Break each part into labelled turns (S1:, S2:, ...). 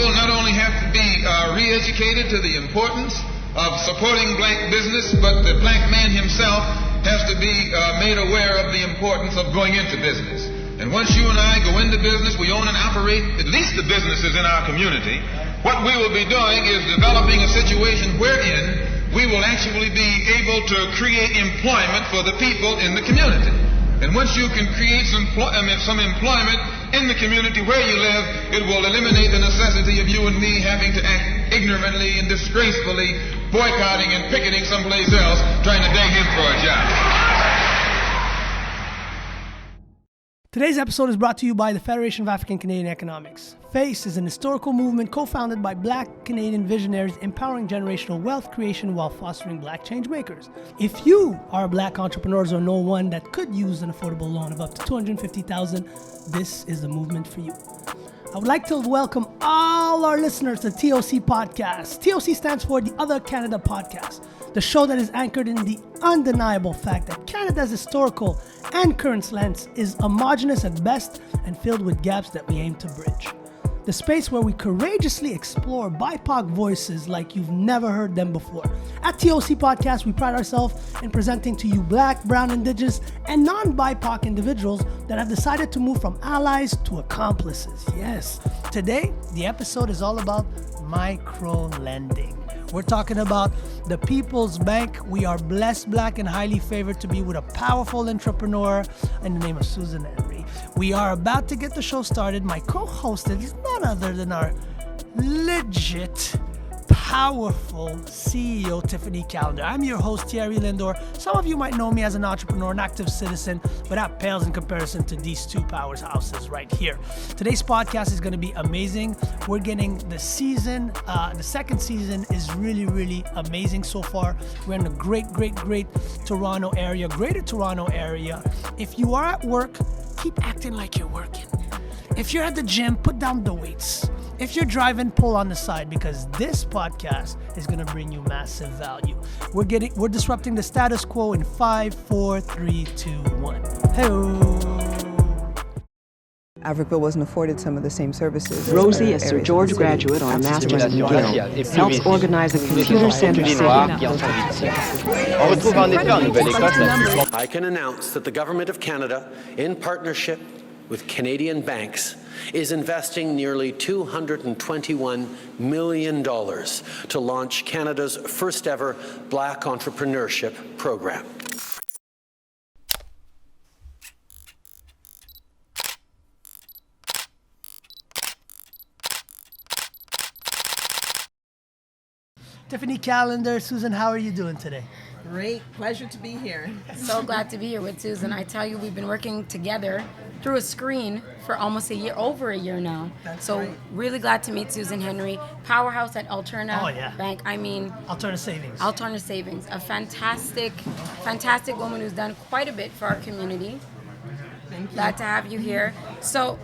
S1: people not only have to be re-educated to the importance of supporting black business, but the black man himself has to be made aware of the importance of going into business. And once you and I go into business, we own and operate at least the businesses in our community. What we will be doing is developing a situation wherein we will actually be able to create employment for the people in the community. And once you can create some employment in the community where you live, it will eliminate the necessity of you and me having to act ignorantly and disgracefully, boycotting and picketing someplace else, trying to beg him for a job.
S2: Today's episode is brought to you by the Federation of African Canadian Economics. FACE is an historical movement co-founded by Black Canadian visionaries empowering generational wealth creation while fostering Black change makers. If you are a Black entrepreneur or know one that could use an affordable loan of up to $250,000, this is the movement for you. I would like to welcome all our listeners to TOC Podcast. TOC stands for the Other Canada Podcast, the show that is anchored in the undeniable fact that Canada's historical and current lens is homogenous at best and filled with gaps that we aim to bridge. The space where we courageously explore BIPOC voices like you've never heard them before. At TOC Podcast, we pride ourselves in presenting to you Black, Brown, Indigenous, and non-BIPOC individuals that have decided to move from allies to accomplices. Yes, today, the episode is all about micro-lending. We're talking about the People's Bank. We are blessed, Black, and highly favored to be with a powerful entrepreneur in the name of Susan Henry. We are about to get the show started. My co-host is none other than our legit, powerful CEO, Tiffany Callender. I'm your host, Thierry Lindor. Some of you might know me as an entrepreneur, an active citizen, but that pales in comparison to these two powerhouses right here. Today's podcast is going to be amazing. We're getting the season. The second season is really, really amazing so far. We're in the great Toronto area, greater Toronto area. If you are at work, keep acting like you're working. If you're at the gym, put down the weights. If you're driving, pull on the side because this podcast is going to bring you massive value. We're disrupting the status quo in 5, 4, 3, 2, 1. Hey-o.
S3: Africa wasn't afforded some of the same services.
S4: Rosie, a Sir George graduate on a master's in Guild, helps organize a computer-centered city.
S5: I can announce that the Government of Canada, in partnership with Canadian banks, is investing nearly $221 million to launch Canada's first ever Black entrepreneurship program.
S2: Tiffany Callender, Susan, how are you doing today?
S6: Great. Pleasure to be here.
S7: So glad to be here with Susan. I tell you, we've been working together through a screen for almost over a year now.
S2: That's
S7: so
S2: right.
S7: Really glad to meet Susan Henry, powerhouse at Alterna Bank. I mean,
S2: Alterna Savings.
S7: Alterna Savings, a fantastic woman who's done quite a bit for our community.
S6: Thank you.
S7: Glad to have you here. So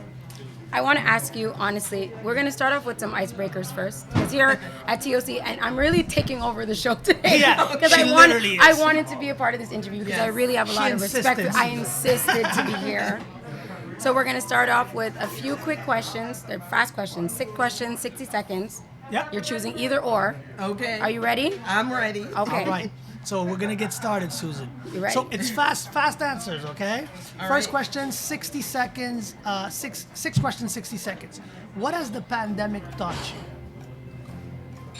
S7: I want to ask you, honestly, we're going to start off with some icebreakers first. Because here at TOC, and I'm really taking over the show today.
S2: Yeah,
S7: because
S2: she literally is.
S7: I wanted to be a part of this interview because I really have a lot of respect. I insisted to be here. So we're going to start off with a few quick questions. They're fast questions. 6 questions, 60 seconds.
S2: Yeah.
S7: You're choosing either or.
S6: Okay.
S7: Are you ready?
S6: I'm ready.
S7: Okay.
S2: All right. So we're going to get started, Susan.
S7: You ready?
S2: So it's fast answers, okay?
S6: All
S2: First
S6: right.
S2: question, 60 seconds, six questions, 60 seconds. What has the pandemic taught you?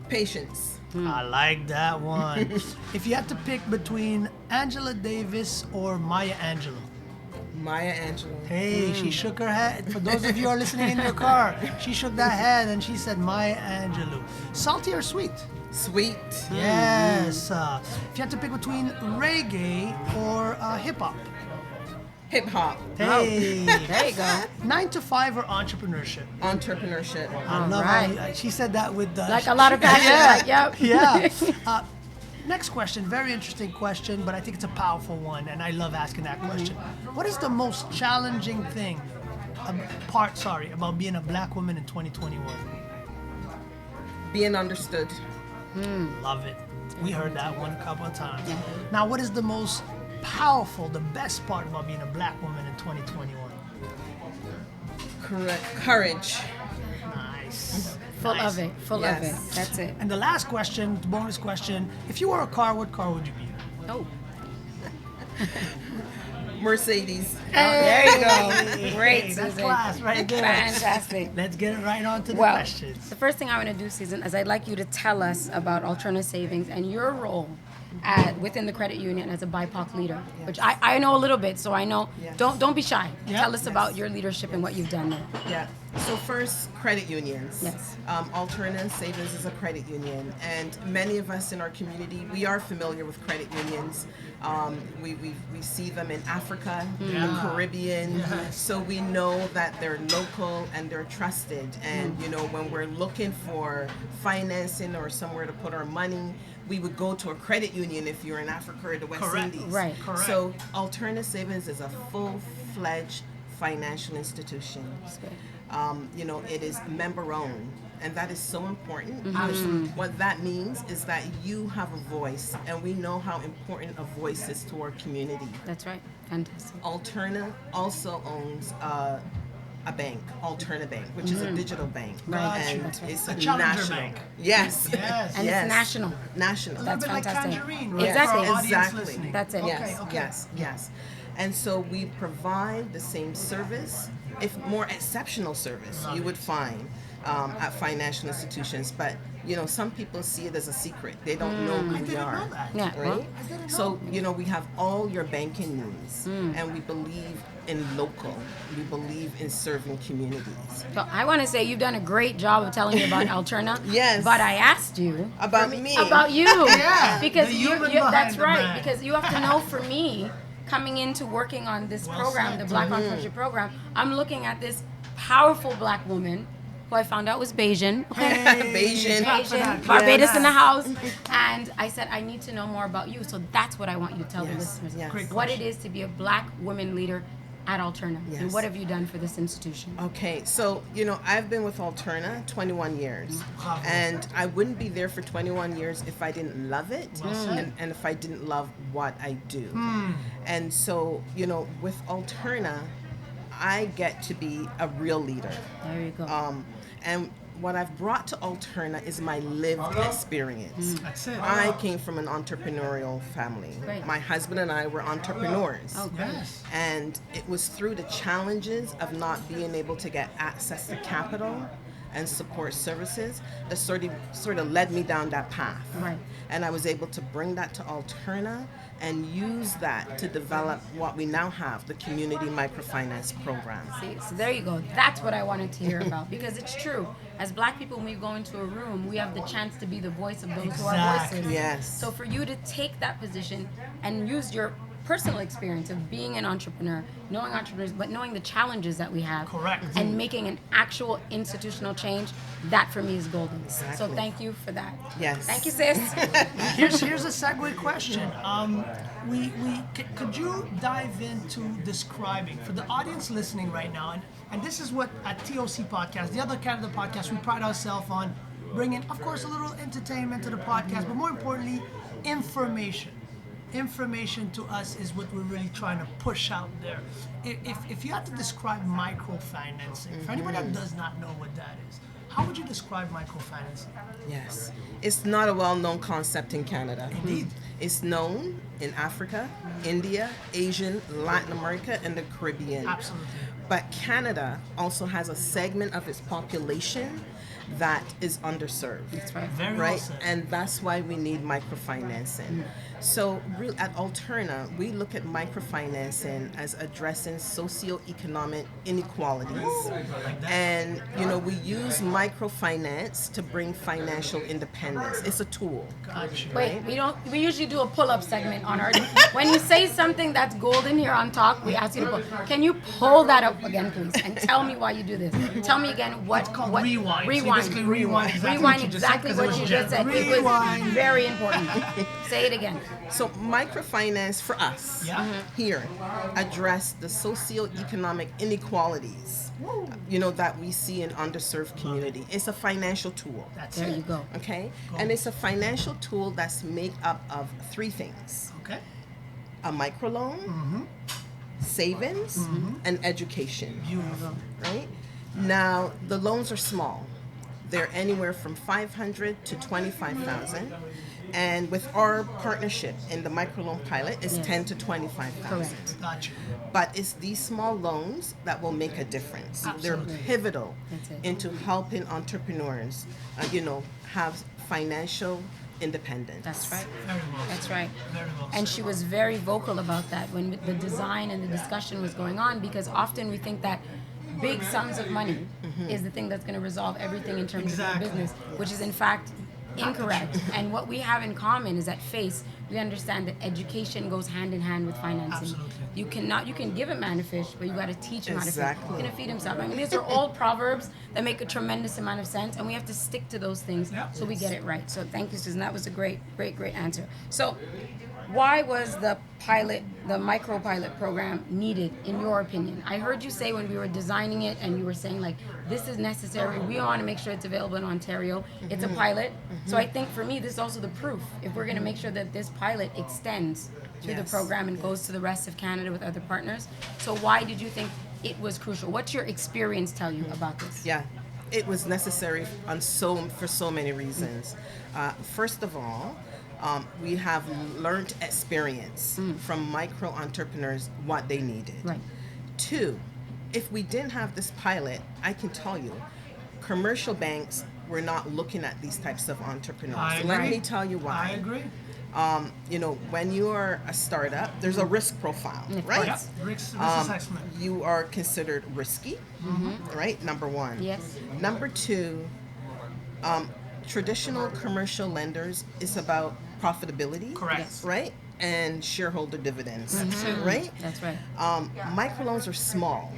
S6: Patience.
S2: I like that one. If you had to pick between Angela Davis or Maya Angelou.
S6: Maya Angelou.
S2: Hey, she shook her head. For those of you who are listening in your car, she shook that head and she said Maya Angelou. Salty or sweet?
S6: Sweet.
S2: Yes. If you had to pick between reggae or hip-hop.
S6: Hip hop.
S2: Hey.
S7: There you go.
S2: 9 to 5 or entrepreneurship?
S6: Entrepreneurship.
S2: I love how she said that with
S7: Like a lot of passion.
S2: Yeah.
S7: Like, yep.
S2: Yeah. Next question, very interesting question, but I think it's a powerful one, and I love asking that question. What is the most challenging thing, about being a Black woman in 2021?
S6: Being understood.
S2: Love it. We heard that one a couple of times. Now, what is the most powerful, the best part about being a Black woman in 2021?
S6: Correct. Courage.
S2: Nice.
S7: Full
S2: Nice.
S7: of it. Full of it. That's it.
S2: And the last question, the bonus question, if you were a car, what car would you be?
S7: Oh.
S6: Mercedes.
S7: There you go. Great,
S2: That's
S7: Susan.
S2: class right there.
S7: Fantastic.
S2: Let's get it right on to the
S7: Well,
S2: questions.
S7: the first thing I want to do, Susan, is I'd like you to tell us about Alterna Savings and your role within the credit union as a BIPOC leader, which I know a little bit, so I know.
S6: Yes.
S7: Don't be shy.
S2: Yeah.
S7: Tell us about your leadership and what you've done there.
S6: Yeah. So first, credit unions.
S7: Yes.
S6: Alterna Savings is a credit union, and many of us in our community, we are familiar with credit unions. We see them in Africa, the Caribbean, so we know that they're local and they're trusted. And you know, when we're looking for financing or somewhere to put our money, we would go to a credit union if you're in Africa or the West
S2: Correct.
S6: Indies.
S7: Right.
S2: Correct.
S6: So Alterna Savings is a full-fledged financial institution. You know, it is member-owned, and that is so important. Because what that means is that you have a voice, and we know how important a voice is to our community.
S7: That's right. Fantastic.
S6: Alterna also owns a bank, Alterna Bank, which is a digital bank,
S7: Right.
S6: and
S7: That's right.
S6: it's
S2: A
S6: a
S2: challenger
S6: national.
S2: bank.
S6: Yes.
S2: Yes.
S7: And
S6: Yes.
S7: it's national.
S6: National.
S7: That's
S2: a bit
S7: fantastic.
S2: like Tangerine,
S7: Yes.
S2: right?
S7: Exactly.
S2: For our audience
S6: Exactly.
S2: listening.
S7: That's it.
S6: Yes,
S2: Okay.
S6: yes. And so we provide the same service, if more exceptional service, you would find at financial institutions. But you know, some people see it as a secret. They don't know who we
S2: didn't
S6: are.
S2: know that.
S7: Yeah.
S6: Right?
S2: I didn't know.
S6: So, you know, we have all your banking needs, and we believe in local. We believe in serving communities.
S7: So I want to say you've done a great job of telling me about Alterna.
S6: Yes.
S7: But I asked you
S6: About me.
S7: about you.
S2: Yeah,
S7: Because
S2: the
S7: you
S2: human behind
S7: that's
S2: the
S7: right.
S2: brand.
S7: Because you have to know, for me, coming into working on this
S2: Well
S7: program,
S2: said.
S7: the Black Entrepreneurship Program, I'm looking at this powerful Black woman who I found out was Bayesian.
S6: Bayesian.
S7: Asian, Barbados in the house. And I said, I need to know more about you. So that's what I want you to tell the
S6: Yes,
S7: listeners.
S6: yes. Great
S7: What it is to be a Black woman leader at Alterna. And
S6: Yes.
S7: what have you done for this institution?
S6: Okay, so, you know, I've been with Alterna 21 years, and I wouldn't be there for 21 years if I didn't love it, and if I didn't love what I do. And so, you know, with Alterna, I get to be a real leader.
S7: There you go.
S6: And what I've brought to Alterna is my lived experience.
S2: That's it.
S6: I came from an entrepreneurial family.
S7: Right.
S6: My husband and I were entrepreneurs.
S7: Oh, great.
S2: Yes.
S6: And it was through the challenges of not being able to get access to capital and support services that sort of led me down that path.
S7: Right.
S6: And I was able to bring that to Alterna and use that to develop what we now have, the Community Microfinance Program.
S7: See, so there you go. That's what I wanted to hear about, because it's true. As Black people, when we go into a room, we have the chance to be the voice of those who are
S2: Exactly.
S7: voices.
S6: Yes.
S7: So for you to take that position and use your personal experience of being an entrepreneur, knowing entrepreneurs, but knowing the challenges that we have,
S2: Correct.
S7: and making an actual institutional change, that for me is golden. So
S6: Exactly.
S7: thank you for that.
S6: Yes.
S7: Thank you, sis.
S2: Here's a segue question. Could you dive into describing for the audience listening right now, and this is what at TOC Podcast, the other Canada podcast, we pride ourselves on bringing, of course, a little entertainment to the podcast, but more importantly, information. Information to us is what we're really trying to push out there. If you had to describe microfinancing, for anybody that does not know what that is, how would you describe microfinancing?
S6: Yes. It's not a well-known concept in Canada.
S2: Indeed.
S6: It's known in Africa, India, Asian, Latin America, and the Caribbean.
S2: Absolutely.
S6: But Canada also has a segment of its population that is underserved.
S7: That's right.
S2: Very well
S6: Right?
S2: said.
S6: And that's why we need microfinancing. So at Alterna, we look at microfinancing as addressing socioeconomic inequalities. And, you know, we use microfinance to bring financial independence. It's a tool.
S2: Gotcha.
S7: Wait, we usually do a pull-up segment on our, when you say something that's golden here on talk, we ask you to pull. Can you pull that up again, please, and tell me why you do this? Tell me again what.
S2: It's called
S7: what,
S2: rewind. So you
S7: Rewind.
S2: basically rewind exactly
S7: Rewind
S2: what you just
S7: exactly
S2: said, 'cause it
S7: what
S2: was
S7: you just said.
S2: Jen.
S7: It was
S2: Rewind.
S7: very important. Say it again.
S6: So microfinance for us
S2: Yeah.
S6: here address the socioeconomic inequalities, you know, that we see in underserved community. It's a financial tool.
S2: That's
S7: There
S2: it.
S7: you go.
S6: Okay? And it's a financial tool that's made up of three things:
S2: Okay.
S6: a microloan, savings, and education.
S2: Beautiful.
S6: Right? Now, the loans are small. They're anywhere from 500 to 25,000. And with our partnership in the microloan pilot, it's 10 to 25,000.
S2: Gotcha.
S6: But it's these small loans that will make a difference. They're pivotal into helping entrepreneurs, have financial independence.
S7: That's right.
S2: Very well
S7: That's
S2: said.
S7: right.
S2: Very well
S7: And
S2: said.
S7: she was very vocal about that when the design and the discussion was going on, because often we think that big sums of money is the thing that's going to resolve everything in terms of your business, which is in fact incorrect. And what we have in common is at FACE, we understand that education goes hand in hand with financing.
S2: Absolutely.
S7: You can give a man a fish, but you got to teach him how to fish.
S6: Exactly.
S7: He's going to feed himself. I mean, these are all proverbs that make a tremendous amount of sense, and we have to stick to those things so we get it right. So thank you, Susan. That was a great answer. So why was the micro pilot program needed, in your opinion? I heard you say when we were designing it, and you were saying like, this is necessary. We want to make sure it's available in Ontario. It's a pilot. So I think for me, this is also the proof. If we're going to make sure that this pilot extends through the program and goes to the rest of Canada with other partners. So why did you think it was crucial? What's your experience tell you about this?
S6: Yeah, it was necessary for so many reasons. First of all, we have learned experience from micro entrepreneurs what they needed.
S7: Right.
S6: 2, if we didn't have this pilot, I can tell you, commercial banks were not looking at these types of entrepreneurs.
S2: I agree.
S6: Let me tell you why.
S2: I agree.
S6: When you are a startup, there's a risk profile, right?
S2: Yep. Risk assessment.
S6: You are considered risky, right? Number 1.
S7: Yes.
S6: Number 2, traditional commercial lenders is about profitability,
S2: Correct.
S6: right? And shareholder dividends, right?
S7: That's right.
S6: Microloans are small.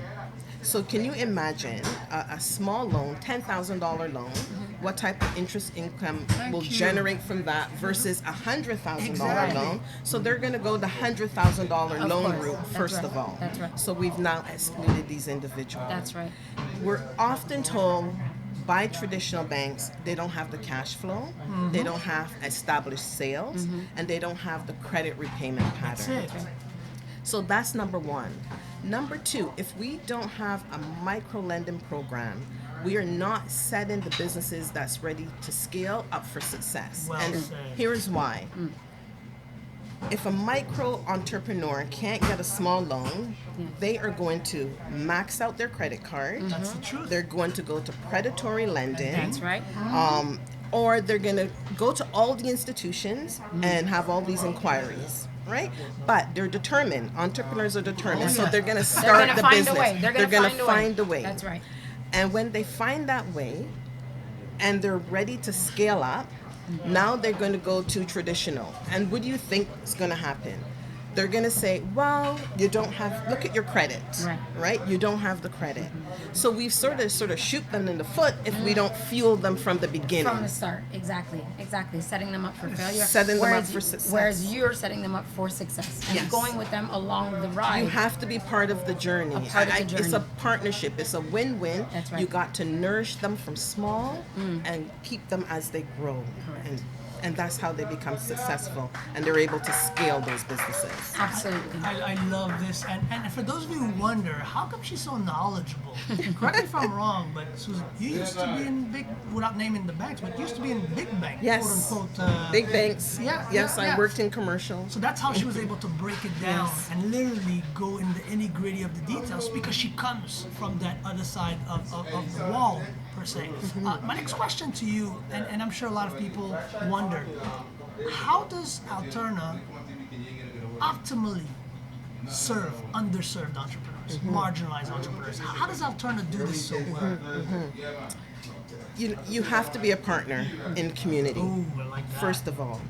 S6: So can you imagine a small loan, $10,000 loan, what type of interest income will generate from that versus a $100,000 loan? So they're going to go the $100,000 loan
S7: course.
S6: route
S7: That's
S6: first
S7: right.
S6: of all.
S7: That's right.
S6: So we've now excluded these individuals.
S7: That's right.
S6: We're often told by traditional banks they don't have the cash flow, they don't have established sales, and they don't have the credit repayment pattern.
S2: That's it.
S6: So that's number 1. Number 2, if we don't have a micro lending program, we are not setting the businesses that's ready to scale up for success.
S2: Well
S6: and
S2: said.
S6: here's why. If a micro entrepreneur can't get a small loan, they are going to max out their credit card.
S2: That's the truth.
S6: They're going to go to predatory lending.
S7: That's right.
S6: Or they're going to go to all the institutions and have all these inquiries, right? But they're determined. Entrepreneurs are determined. So they're going to start the
S7: find a
S6: business.
S7: way. They're
S6: going
S7: gonna
S6: to
S7: find
S6: find a way.
S7: That's right.
S6: And when they find that way and they're ready to scale up, now they're going to go to traditional. And what do you think is going to happen? They're going to say, well, you don't have, look at your credit, right? You don't have the credit. So we've sort of shoot them in the foot if we don't fuel them from the beginning.
S7: From the start, exactly. Setting them up for failure.
S6: Setting them up for success.
S7: Whereas you're setting them up for success and going with them along the ride.
S6: You have to be part of the journey. It's a partnership. It's a win-win.
S7: That's right.
S6: You got to nourish them from small and keep them as they grow. And that's how they become successful and they're able to scale those businesses.
S7: Absolutely.
S2: I love this. And for those of you who wonder, how come she's so knowledgeable? Correct me if I'm wrong, but Susan, you used to be in big, without naming the banks, but you used to be in big banks,
S6: Yes.
S2: quote unquote.
S6: Big banks.
S2: Yeah.
S6: I worked in commercial.
S2: So that's how she was able to break it down and literally go in the nitty-gritty of the details because she comes from that other side of the wall, per se. My next question to you, and I'm sure a lot of people wonder, how does Alterna optimally serve underserved entrepreneurs, marginalized entrepreneurs? How does Alterna do this so well?
S6: You have to be a partner in community,
S2: Ooh, I like that.
S6: first of all.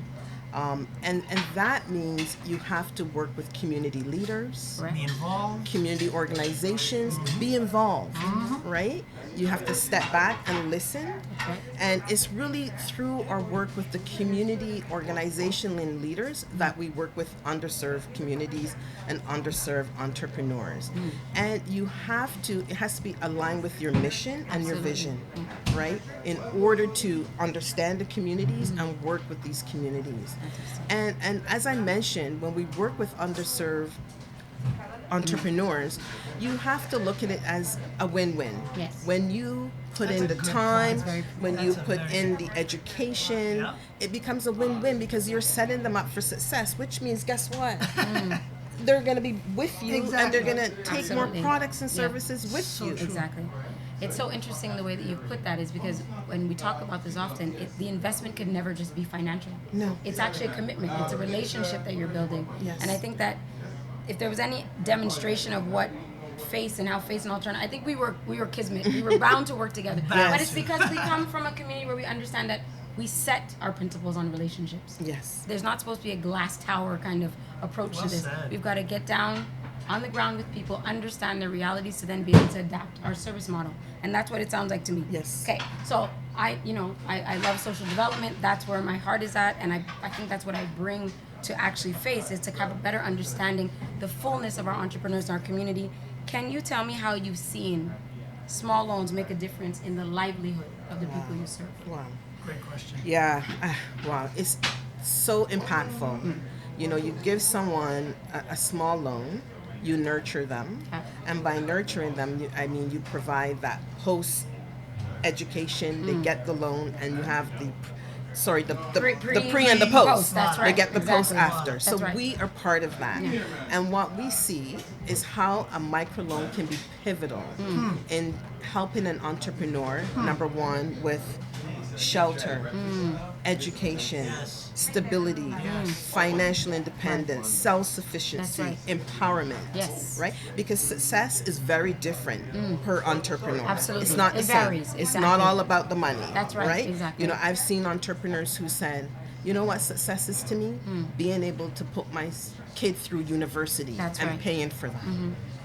S6: And that means you have to work with community leaders,
S2: Be involved.
S6: community organizations, be involved, right? You have to step back and listen. And it's really through our work with the community organization and leaders that we work with underserved communities and underserved entrepreneurs. And it has to be aligned with your mission and your vision, right? In order to understand the communities and work with these communities. And as I mentioned, when we work with underserved entrepreneurs, you have to look at it as a win-win.
S7: Yes.
S6: When you put
S2: That's
S6: in
S2: a
S6: the
S2: good
S6: time,
S2: point.
S6: when you
S2: That's a
S6: put
S2: very
S6: in
S2: good
S6: the
S2: point.
S6: education,
S2: Yeah.
S6: it becomes a win-win because you're setting them up for success, which means, guess what? They're going to be with you and they're going to take
S7: Absolutely.
S6: more products and
S7: Yeah.
S6: services with you.
S7: Exactly. It's so interesting the way that you put that is because when we talk about this often, the investment could never just be financial.
S6: No.
S7: It's actually a commitment. It's a relationship that you're building.
S6: Yes.
S7: And I think that if there was any demonstration of what Face and how Face and Alterna, I think we were kismet. We were bound to work together. But it's because we come from a community where we understand that we set our principles on relationships.
S6: Yes.
S7: There's not supposed to be a glass tower kind of approach
S2: Well
S7: to this.
S2: said.
S7: We've got to get down on the ground with people, understand their realities to then be able to adapt our service model. And that's what it sounds like to me.
S6: Yes.
S7: Okay. So I love social development. That's where my heart is at. And I think that's what I bring to actually Face is to have a better understanding the fullness of our entrepreneurs in our community. Can you tell me how you've seen small loans make a difference in the livelihood of the people you serve?
S6: Wow.
S2: Great question.
S6: Yeah, wow, it's so impactful. You know, you give someone a small loan, you nurture them, and by nurturing them, you provide that post education. They get the loan, and you have the pre and the post.
S7: That's right.
S6: They get the post
S7: Exactly.
S6: after.
S7: That's
S6: So
S7: right.
S6: we are part of that. And what we see is how a microloan can be pivotal in helping an entrepreneur, number one, with shelter, education,
S2: Yes.
S6: stability, financial independence, self-sufficiency,
S7: That's
S6: empowerment.
S7: Yes.
S6: Right? Because success is very different per entrepreneur.
S7: Absolutely.
S6: It's not the
S7: It
S6: same.
S7: varies.
S6: It's
S7: Exactly.
S6: not all about the money.
S7: That's right. Exactly.
S6: You know, I've seen entrepreneurs who said, you know what success is to me? Being able to put my kid through university
S7: That's
S6: and
S7: right.
S6: paying for that.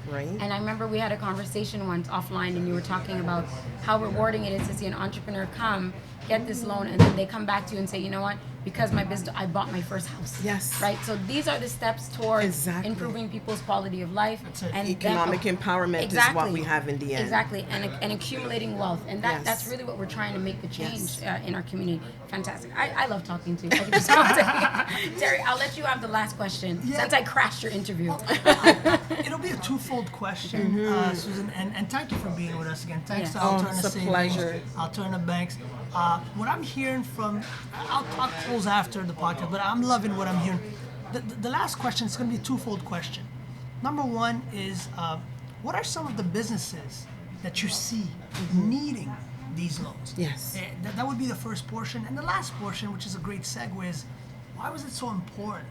S6: Right?
S7: And I remember we had a conversation once offline, and you were talking about how rewarding it is to see an entrepreneur come, get this loan, and then they come back to you and say, you know what, because my business, I bought my first house.
S6: Yes.
S7: Right? So these are the steps towards
S6: Exactly.
S7: improving people's quality of life.
S2: That's it.
S7: And
S6: Economic empowerment is what we have in the end.
S7: Exactly. And accumulating wealth. And
S6: Yes.
S7: that's really what we're trying to make the change
S6: Yes.
S7: in our community. Fantastic. I love talking to you. I could just go to Terry, I'll let you have the last question since I crashed your interview.
S2: It'll be a twofold question, Susan, and thank you for being with us again. Thanks
S7: Yes.
S2: to
S6: Oh,
S2: Alterna
S6: it's a
S2: Savings,
S6: pleasure.
S2: Alterna Banks. What I'm hearing from, I'll talk close after the podcast, but I'm loving what I'm hearing. The last question is going to be a twofold question. Number one is, what are some of the businesses that you see needing these loans?
S6: Yes.
S2: That would be the first portion. And the last portion, which is a great segue, is why was it so important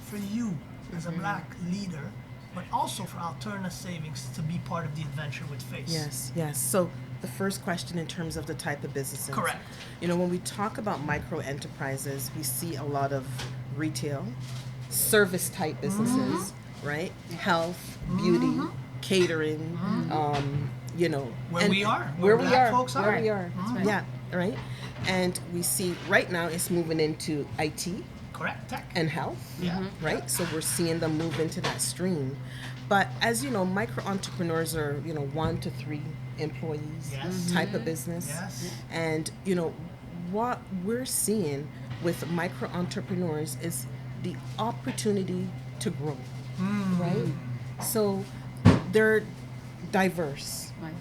S2: for you as a black leader, but also for Alterna Savings to be part of the adventure with Face?
S6: Yes. So the first question in terms of the type of businesses.
S2: Correct.
S6: You know, when we talk about micro enterprises, we see a lot of retail, service type businesses, right? Health, beauty, catering, you know.
S2: Where
S6: and
S2: we are,
S6: Where
S2: where
S6: we
S2: black
S6: are.
S2: folks are.
S6: Where we are.
S7: right.
S6: Yeah, right? And we see right now it's moving into IT
S2: Correct. Tech.
S6: and health, right? So we're seeing them move into that stream. But as you know, micro entrepreneurs are, 1 to 3 employees
S2: Yes.
S6: type of business.
S2: Yes.
S6: And, what we're seeing with micro entrepreneurs is the opportunity to grow, right? So they're diverse.
S7: Right.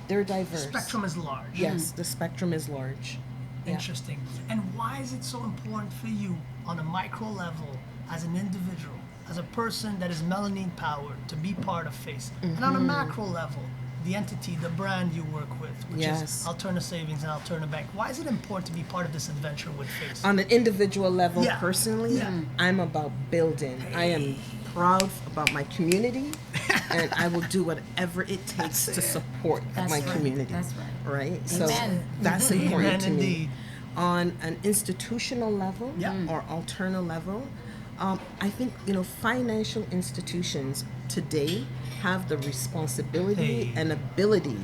S6: They're diverse.
S2: Spectrum is large.
S6: Yes, the spectrum is large. Yeah.
S2: Interesting. And why is it so important for you on a micro level as an individual, as a person that is melanin powered, to be part of Face? And on a macro level, the entity, the brand you work with, which
S6: Yes.
S2: is Alterna Savings and Alterna Bank. Why is it important to be part of this adventure with Face?
S6: On an individual level,
S2: Yeah.
S6: personally,
S2: Yeah.
S6: I'm about building. I am proud about my community, and I will do whatever it takes to support
S7: That's
S6: my
S7: right.
S6: community.
S7: That's right.
S6: Right? So
S7: Amen.
S6: that's important
S2: Amen
S6: to me.
S2: indeed.
S6: On an institutional level
S2: Yeah.
S6: or Alterna level, I think financial institutions today have the responsibility
S2: Hey.
S6: and ability,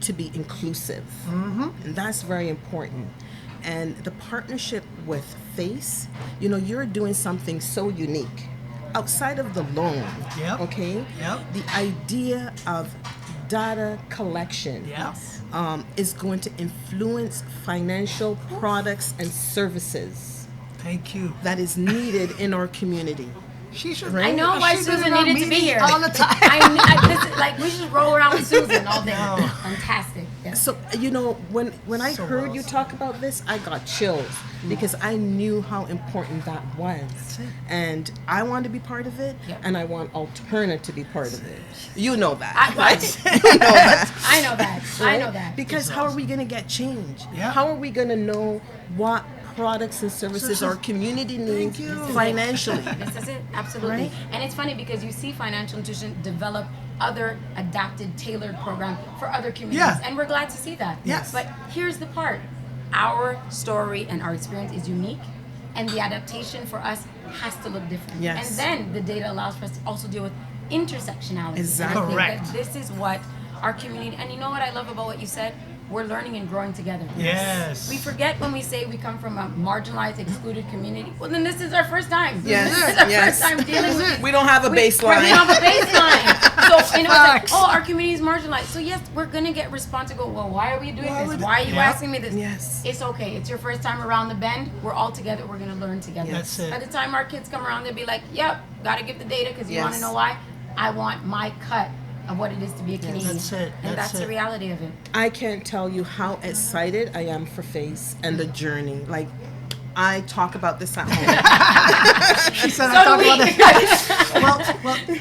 S6: to be inclusive, and that's very important. And the partnership with Face, you're doing something so unique outside of the loan.
S2: Yep.
S6: Okay.
S2: Yep.
S6: The idea of data collection
S2: Yeah.
S6: is going to influence financial products and services
S2: Thank you.
S6: that is needed in our community.
S2: She should.
S6: Right?
S7: I know why
S2: She's been
S7: Susan
S2: in our
S7: needed to be
S2: meetings
S7: here.
S2: all the time.
S7: Like we should roll around with Susan all day.
S2: Oh.
S7: Fantastic. Yeah.
S6: So when I heard you talk about this, I got chills because I knew how important that was, and I want to be part of it, and I want Alterna to be part of it. You know that, right? You know that.
S7: I know that.
S6: Right?
S7: I know that.
S6: Because how are we going to get change?
S2: Yeah.
S6: How are we going to know what products and services our community needs financially?
S7: This is it, absolutely.
S6: Right?
S7: And it's funny because you see financial inclusion develop other adapted, tailored program for other communities, and we're glad to see that.
S2: Yes.
S7: But here's the part: our story and our experience is unique, and the adaptation for us has to look different.
S6: Yes.
S7: And then the data allows for us to also deal with intersectionality.
S6: Exactly.
S7: And I think
S2: Correct.
S7: that this is what our community. And you know what I love about what you said? We're learning and growing together.
S2: Yes.
S7: We forget when we say we come from a marginalized, excluded community. Well, then this is our first time.
S6: Yes,
S7: This is our
S6: yes.
S7: first time dealing with.
S6: We don't have a baseline.
S7: We don't have a baseline. So it's like,
S2: Facts.
S7: oh, our community is marginalized. So yes, we're gonna get response to go, well, why are we doing this? Why are you asking me this?
S6: Yes.
S7: It's okay. It's your first time around the bend. We're all together. We're gonna learn together.
S2: That's it.
S7: By the time our kids come around, they'll be like, yep, gotta give the data because you
S6: Yes.
S7: want to know why. I want my cut of what it is to be a Canadian.
S2: That's it.
S7: And
S2: That's
S7: that's the
S2: it.
S7: reality of it.
S6: I can't tell you how excited I am for FACE and the journey. Like, I talk about this at home.
S2: She said,
S7: So do we.
S2: well,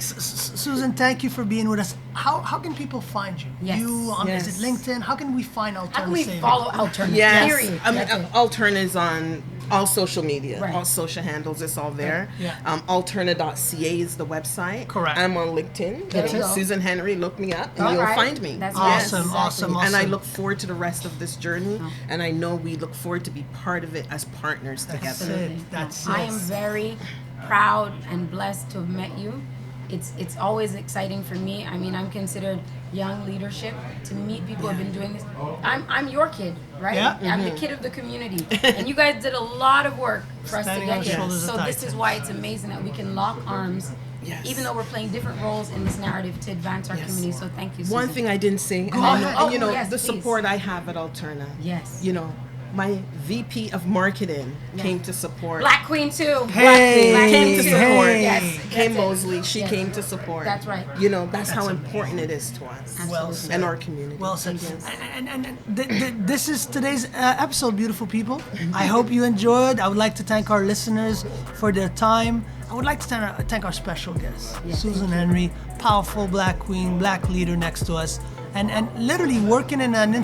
S2: Susan, thank you for being with us. How can people find you?
S7: Yes.
S2: You on
S6: Yes.
S2: is it LinkedIn? How can we find Alterna
S7: How can we
S2: Savings?
S7: follow Alterna?
S6: Yes.
S7: Period.
S6: I mean,
S7: That's it.
S6: Alterna is on all social media,
S7: Right.
S6: all social handles. It's all there.
S2: Yeah.
S6: Alterna.ca is the website.
S2: Correct.
S6: I'm on LinkedIn.
S7: There you go.
S6: Susan Henry, look me up and
S7: All
S6: you'll
S7: right.
S6: find me.
S7: That's
S2: Awesome,
S7: Yes.
S2: awesome,
S6: And I
S2: awesome.
S6: look forward to the rest of this journey, and I know we look forward to be part of it as partners together.
S2: Absolutely. That's
S7: I
S2: it.
S7: am very proud and blessed to have met you. It's always exciting for me. I mean, I'm considered young leadership to meet people who have been doing this. I'm your kid, right?
S2: Yeah.
S7: I'm the kid of the community, and you guys did a lot of work for us to
S2: Standing on
S7: get
S2: the
S7: here.
S2: shoulders of
S7: So this is
S2: titans.
S7: why it's amazing that we can lock arms.
S6: Yes.
S7: Even though we're playing different roles in this narrative to advance our
S6: Yes.
S7: community, so thank you.
S6: One
S7: Susan.
S6: thing I didn't say, and,
S7: ahead.
S6: and you know,
S7: Yes,
S6: the
S7: please.
S6: support I have at Alterna.
S7: Yes.
S6: You know, my VP of marketing came to support.
S7: Black Queen too.
S2: Hey,
S7: Black
S6: came to
S7: Queen too.
S6: support.
S7: Yes,
S6: Kim
S7: that's it.
S6: Mosley, she
S7: Yes.
S6: came to support.
S7: That's right.
S6: You know, that's how important it is to us
S2: Well said.
S6: and our community.
S2: Well said.
S6: Yes.
S2: And this is today's episode, beautiful people. I hope you enjoyed. I would like to thank our listeners for their time. I would like to thank our special guest, Susan Henry, powerful Black queen, Black leader next to us, and literally working in an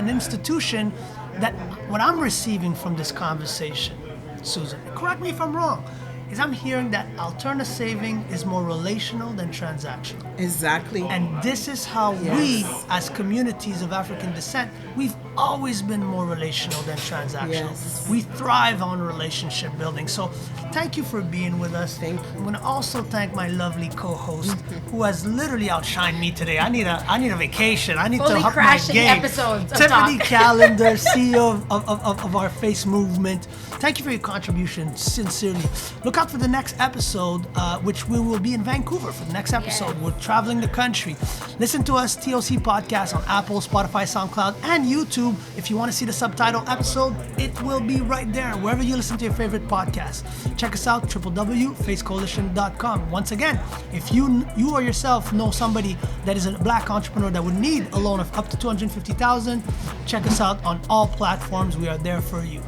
S2: institution that what I'm receiving from this conversation, Susan, correct me if I'm wrong, is I'm hearing that Alterna Saving is more relational than transactional.
S6: Exactly.
S2: And this is how we, as communities of African descent, we've always been more relational than transactional.
S6: Yes.
S2: We thrive on relationship building. So thank you for being with us.
S6: Thank you.
S2: I'm going to also thank my lovely co-host who has literally outshined me today. I need a vacation. I need
S7: Fully
S2: to up my
S7: crashing
S2: game.
S7: episodes of
S2: Tiffany
S7: talk.
S2: Calendar, CEO of our Face movement. Thank you for your contribution, sincerely. Look out for the next episode, which we will be in Vancouver for the next episode.
S7: Yes.
S2: We're traveling the country. Listen to us, TOC Podcast, on Apple, Spotify, SoundCloud, and YouTube. If you want to see the subtitle episode, it will be right there, wherever you listen to your favorite podcast. Check us out, www.facecoalition.com. Once again, if you or yourself know somebody that is a Black entrepreneur that would need a loan of up to $250,000, check us out on all platforms. We are there for you.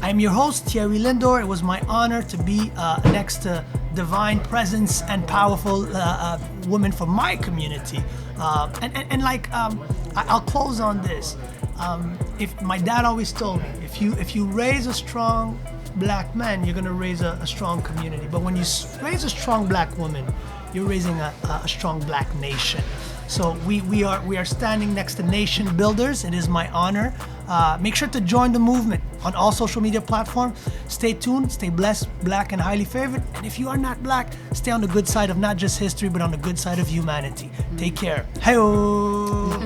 S2: I'm your host, Thierry Lindor. It was my honor to be next to divine presence and powerful women from my community. I'll close on this. If my dad always told me, if you raise a strong Black man, you're gonna raise a strong community. But when you raise a strong Black woman, you're raising a strong Black nation. So we are standing next to nation builders. It is my honor. Make sure to join the movement on all social media platforms. Stay tuned, stay blessed, Black and highly favored. And if you are not Black, stay on the good side of not just history, but on the good side of humanity. Take care. Hey-oh.